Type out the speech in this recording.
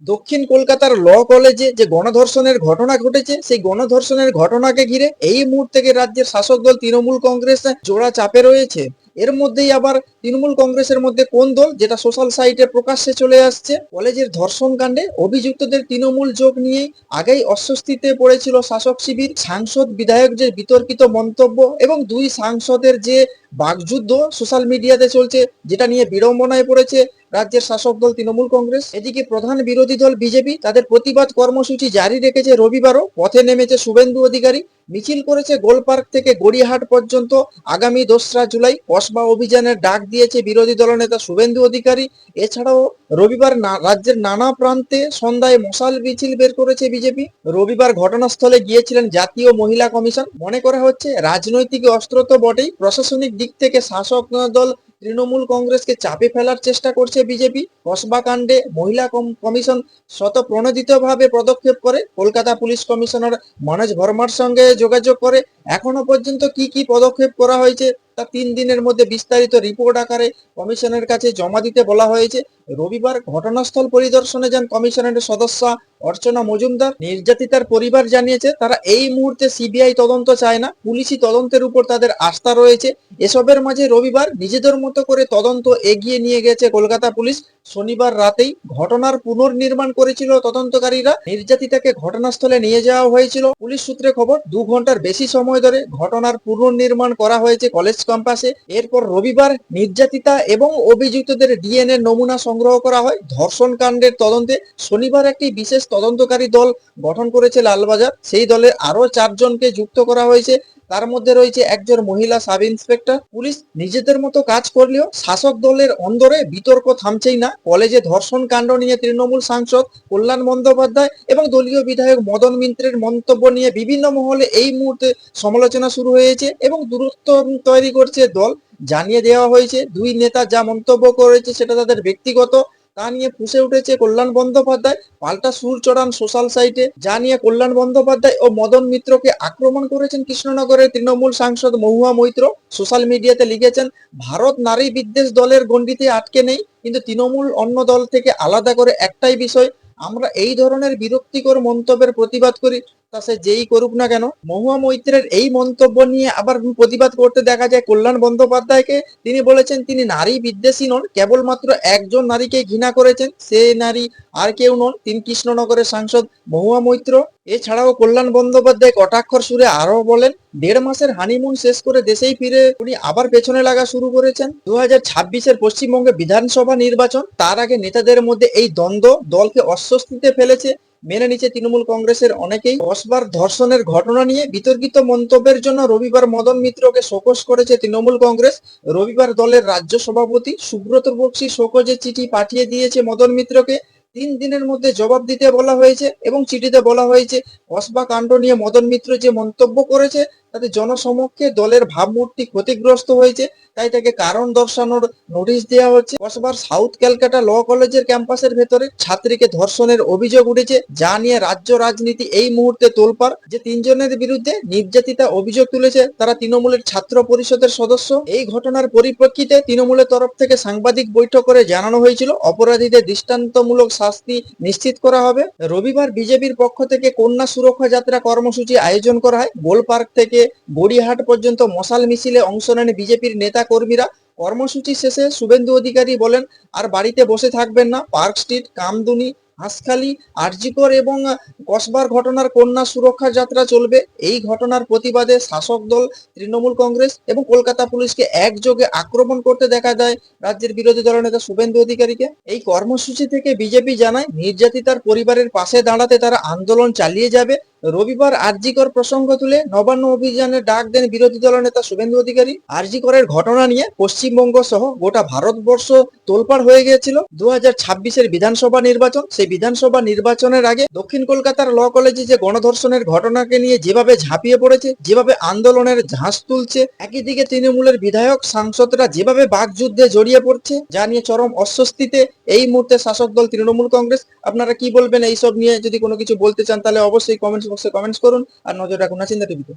দক্ষিণ কলকাতার ল কলেজে যে গণধর্ষণের ঘটনা ঘটেছে, সেই গণধর্ষণের ঘটনাকে ঘিরে এই মুহূর্তে রাজ্যের শাসক দল তৃণমূল কংগ্রেস জোড়া চাপে রয়েছে। এর মধ্যেই আবার তৃণমূল কংগ্রেসের মধ্যে কোন দল, যেটা সোশ্যাল সাইটে প্রকাশ্যে চলে আসছে, কলেজের ধর্ষণ কাণ্ডে অভিযুক্তদের তৃণমূল যোগ নিয়েই আগেই অস্বস্তিতে পড়েছিল শাসক শিবির। সাংসদ বিধায়ক যে বিতর্কিত মন্তব্য এবং দুই সাংসদের যে বাকযুদ্ধ সোশ্যাল মিডিয়াতে চলছে, যেটা নিয়ে বিড়ম্বনায় পড়েছে রাজ্যের শাসক দল তৃণমূল কংগ্রেস। এদিকে প্রধান বিরোধী দল বিজেপি তাদের প্রতিবাদ কর্মসূচি জারি রেখেছে। রবিবারও পথে নেমেছে শুভেন্দু অধিকারী, মিছিল করেছে গোলপার্ক থেকে গড়িয়াহাট পর্যন্ত। আগামী 2রা জুলাই কসবা অভিযানের ডাক দিয়েছে বিরোধী দলনেতা শুভেন্দু অধিকারী। এছাড়াও রবিবার রাজ্যের নানা প্রান্তে সন্ধ্যায় মশাল মিছিল বের করেছে বিজেপি। রবিবার ঘটনাস্থলে গিয়েছিলেন জাতীয় মহিলা কমিশন। মনে করা হচ্ছে রাজনৈতিক অস্ত্র তো বটেই, প্রশাসনিক দিক থেকে শাসক দল তৃণমূল কংগ্রেসকে চাপে ফেলার চেষ্টা করছে বিজেপি। কসবা কাণ্ডে মহিলা কমিশন স্বতঃপ্রণোদিতভাবে পদক্ষেপ করে কলকাতা পুলিশ কমিশনার মনোজ ভার্মার সঙ্গে যোগাযোগ করে। এখনো পর্যন্ত কি কি পদক্ষেপ করা হয়েছে তা 3 দিনের মধ্যে বিস্তারিত রিপোর্ট আকারে কমিশনের কাছে জমা দিতে বলা হয়েছে। রবিবার ঘটনাস্থল পরিদর্শনে যান কমিশনের সদস্যা অর্চনা মজুমদার। নির্যাতিতার পরিবার জানিয়েছে তারা এই মুহূর্তে সিবিআই তদন্ত চায় না, পুলিশি তদন্তের উপর তাদের আস্থা রয়েছে। এসবের মাঝে রবিবার নিজেদের মতো করে তদন্ত এগিয়ে নিয়ে গেছে কলকাতা পুলিশ। শনিবার রাতেই ঘটনার পুনর্নির্মাণ করেছিল তদন্তকারীরা। নির্যাতিতাকে ঘটনাস্থলে নিয়ে যাওয়া হয়েছিল। পুলিশ সূত্রে খবর 2 ঘন্টার বেশি সময় ধরে ঘটনার পুনর্নির্মাণ করা হয়েছে কলেজ ক্যাম্পাসে। এরপর রবিবার নির্যাতিতা এবং অভিযুক্তদের ডিএনএ নমুনা সংগ্রহ করা হয় ধর্ষণ কাণ্ডের তদন্তে। শনিবার একটি বিশেষ তদন্তকারী দল গঠন করেছে লালবাজার। সেই দলের আরো 4জনকে যুক্ত করা হয়েছে। তার মধ্যে রয়েছে একজন মহিলা সাব ইন্সপেক্টর। পুলিশ নিজেদের মতো কাজ করলেও শাসক দলের অন্দরে বিতর্ক থামছেই না। কলেজে ধর্ষণ কাণ্ড নিয়ে তৃণমূল সাংসদ কল্যাণ বন্দ্যোপাধ্যায় এবং দলীয় বিধায়ক মদন মিত্রের মন্তব্য নিয়ে বিভিন্ন মহলে এই মুহূর্তে সমালোচনা শুরু হয়েছে এবং দূরত্ব তৈরি করছে দল। জানিয়ে দেওয়া হয়েছে দুই নেতা যা মন্তব্য করেছে সেটা তাদের ব্যক্তিগত, তা নিয়ে ফুঁসে উঠেছে কল্যাণ বন্দ্যোপাধ্যায়। পাল্টা সুর চড়ান সোশ্যাল সাইটে, যা নিয়ে কল্যাণ বন্দ্যোপাধ্যায় ও মদন মিত্রকে আক্রমণ করেছেন কৃষ্ণনগরের তৃণমূল সাংসদ মহুয়া মৈত্র। সোশ্যাল মিডিয়াতে লিখেছেন, ভারত নারী বিদ্বেষ দলের গণ্ডিতে আটকে নেই, কিন্তু তৃণমূল অন্য দল থেকে আলাদা করে একটাই বিষয়, আমরা এই ধরনের বিরক্তিকর মন্তব্যের প্রতিবাদ করি, তা সে যেই করুক না কেন। মহুয়া মৈত্রের এই মন্তব্য নিয়ে আবার প্রতিবাদ করতে দেখা যায় কল্যাণ বন্দ্যোপাধ্যায়কে। তিনি বলেছেন তিনি নারী বিদ্বেষী নন, কেবলমাত্র একজন নারীকে ঘৃণা করেছেন, সে নারী আর কেউ নন, তিনি কৃষ্ণনগরের সাংসদ মহুয়া মৈত্র। এছাড়াও কল্যাণ বন্দ্যোপাধ্যায় কটাক্ষর সুরে আরো বলেন, 1.5 মাসের হানিমুন শেষ করে দেশেই ফিরে উনি আবার পেছনে লাগা শুরু করেছেন। 2026-এর পশ্চিমবঙ্গে বিধানসভা নির্বাচন, তার আগে নেতাদের মধ্যে এই দ্বন্দ্ব দলকে অস্বস্তিতে ফেলেছে, মেনে নিচ্ছে তৃণমূল কংগ্রেসের অনেকেই। কসবার ধর্ষণের ঘটনা নিয়ে বিতর্কিত মন্তব্যের জন্য রবিবার মদন মিত্রকে শোকজ করেছে তৃণমূল কংগ্রেস। রবিবার দলের রাজ্য সভাপতি সুব্রত বক্সী শোকজের চিঠি পাঠিয়ে দিয়েছে মদন মিত্রকে। 3 দিনের মধ্যে জবাব দিতে বলা হয়েছে এবং চিঠিতে বলা হয়েছে কসবা কাণ্ড নিয়ে মদন মিত্র যে মন্তব্য করেছে তাতে জনসমক্ষে দলের ভাবমূর্তি ক্ষতিগ্রস্ত হয়েছে, তাই তাকে কারণ দর্শানোর নোটিশ দেওয়া হচ্ছে। কসবার সাউথ ক্যালকাটা ল কলেজের ক্যাম্পাসের ভেতরে ছাত্রীকে ধর্ষণের অভিযোগ উঠেছে, যা নিয়ে রাজ্য রাজনীতি এই মুহূর্তে তোলপাড়। যে 3জনের বিরুদ্ধে নির্যাতিতা অভিযোগ তুলেছে তারা তৃণমূলের ছাত্র পরিষদের সদস্য। এই ঘটনার পরিপ্রেক্ষিতে তৃণমূলের তরফ থেকে সাংবাদিক বৈঠক করে জানানো হয়েছিল অপরাধীদের দৃষ্টান্তমূলক শাস্তি নিশ্চিত করা হবে। রবিবার বিজেপির পক্ষ থেকে কন্যা সুরক্ষা যাত্রা কর্মসূচি আয়োজন করা হয়। গোলপার্ক থেকে গড়িয়াহাট পর্যন্ত মশাল মিছিলে অংশ নেন বিজেপির নেতা কর্মীরা। কর্মসূচি শেষে শুভেন্দু অধিকারী বলেন, আর বাড়িতে বসে থাকবেন না, পার্ক স্ট্রিট, কামদুনি, হাঁসখালি, আরজিকর এবং কসবার ঘটনার কন্যা সুরক্ষা যাত্রা চলবে। এই ঘটনার প্রতিবাদে শাসক দল তৃণমূল কংগ্রেস এবং কলকাতা পুলিশকে একযোগে আক্রমণ করতে দেখা যায় রাজ্যের বিরোধী দলনেতা শুভেন্দু অধিকারীকে। এই কর্মসূচি থেকে বিজেপি জানায় নির্যাতিতার পরিবারের পাশে দাঁড়াতে তারা আন্দোলন চালিয়ে যাবে। রবিবার আরজিকর প্রসঙ্গ তুলে নবান্ন অভিযানে ডাক দেন বিরোধী দলনেতা শুভেন্দু অধিকারী। আরজিকরের ঘটনা নিয়ে পশ্চিমবঙ্গ সহ গোটা ভারতবর্ষ তোলপাড় হয়ে গিয়েছিল। 2026-এর বিধানসভা নির্বাচন, সেই বিধানসভা নির্বাচনের আগে দক্ষিণ কলকাতার ল কলেজে যে গণধর্ষণের ঘটনাকে নিয়ে যেভাবে ঝাঁপিয়ে পড়েছে, যেভাবে আন্দোলনের ঝাঁস তুলছে, একই দিকে তৃণমূলের বিধায়ক সাংসদরা যেভাবে বাকযুদ্ধে জড়িয়ে পড়ছে, যা নিয়ে চরম অস্বস্তিতে এই মুহূর্তে শাসক দল তৃণমূল কংগ্রেস। আপনারা কি বলবেন এইসব নিয়ে? যদি কোনো কিছু বলতে চান তাহলে অবশ্যই কমেন্টস বক্সে কমেন্টস করুন আর নজর রাখুন চিন্তা টিভিতে।